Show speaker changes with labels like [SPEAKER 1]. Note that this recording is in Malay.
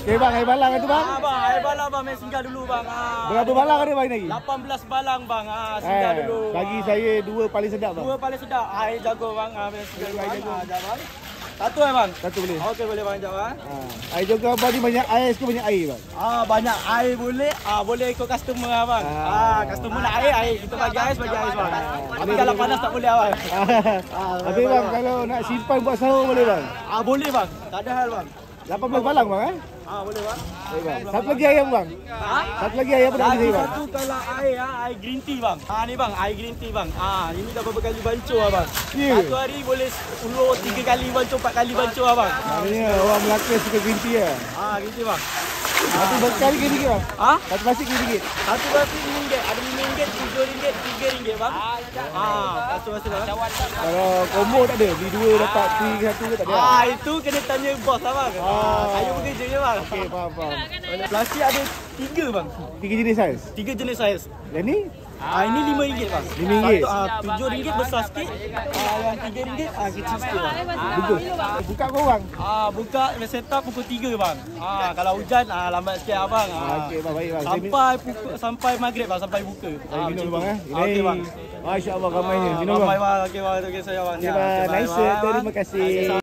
[SPEAKER 1] Okay bang, air balang tu bang?
[SPEAKER 2] Bang, air balang bang, main singgah dulu bang.
[SPEAKER 1] Berapa balang ada bang lagi?
[SPEAKER 2] 18 balang bang. Singgah dulu.
[SPEAKER 1] Bagi saya 2 paling sedap bang.
[SPEAKER 2] 2 paling sedap. Air jago bang. Main singgah dulu bang. Jap bang. Satu bang?
[SPEAKER 1] Satu boleh.
[SPEAKER 2] Okey boleh bang, jap bang.
[SPEAKER 1] Air jago abang ni banyak air ke banyak air bang?
[SPEAKER 2] Banyak air boleh. Boleh ikut customer abang. Customer nak air, kita bagi ais bang. Tapi kalau panas tak boleh abang.
[SPEAKER 1] Tapi bang kalau nak simpan buat sahur boleh bang?
[SPEAKER 2] Boleh bang. Tak ada hal bang.
[SPEAKER 1] 18 balang bang
[SPEAKER 2] boleh bang.
[SPEAKER 1] Baik bang. Satu lagi ayam bang. Satu lagi ayam apa nak bagi bang?
[SPEAKER 2] Satu kalau air green tea bang. Ni bang, air green tea bang. Ini dah berapa kali bancuh abang. Satu hari boleh ulur 3 kali bancuh, 4 kali bancuh abang.
[SPEAKER 1] Maknanya orang Melaka suka green tea ya.
[SPEAKER 2] Green tea bang.
[SPEAKER 1] Satu berkali RM1 bang? Satu plastik RM1?
[SPEAKER 2] Satu plastik RM1. Ada RM5, RM7, RM3 bang. Satu plastik bang.
[SPEAKER 1] Kalau combo tak ada? Beli 2 dapat free 1 ke tak ada?
[SPEAKER 2] Itu kena tanya bos lah bang. Saya bekerja je bang.
[SPEAKER 1] Okey, faham.
[SPEAKER 2] Plastik ada 3 bang.
[SPEAKER 1] 3 jenis saiz?
[SPEAKER 2] 3 jenis saiz.
[SPEAKER 1] Yang ni?
[SPEAKER 2] Ini RM5 bang.
[SPEAKER 1] RM5?
[SPEAKER 2] RM7 besar sikit. Yang RM3 kecil sikit bang.
[SPEAKER 1] Bagus. Buka korang?
[SPEAKER 2] Buka set up pukul 3 bang. Kalau hujan lambat sikit abang.
[SPEAKER 1] Okey bang, baik bang.
[SPEAKER 2] Sampai maghrib bang, sampai buka.
[SPEAKER 1] Saya minum bang
[SPEAKER 2] Okey bang.
[SPEAKER 1] Masya-Allah ramainya. Minum bang.
[SPEAKER 2] Ramai bang. Okey bang, saya bang.
[SPEAKER 1] Okey bang. Nice. Terima kasih.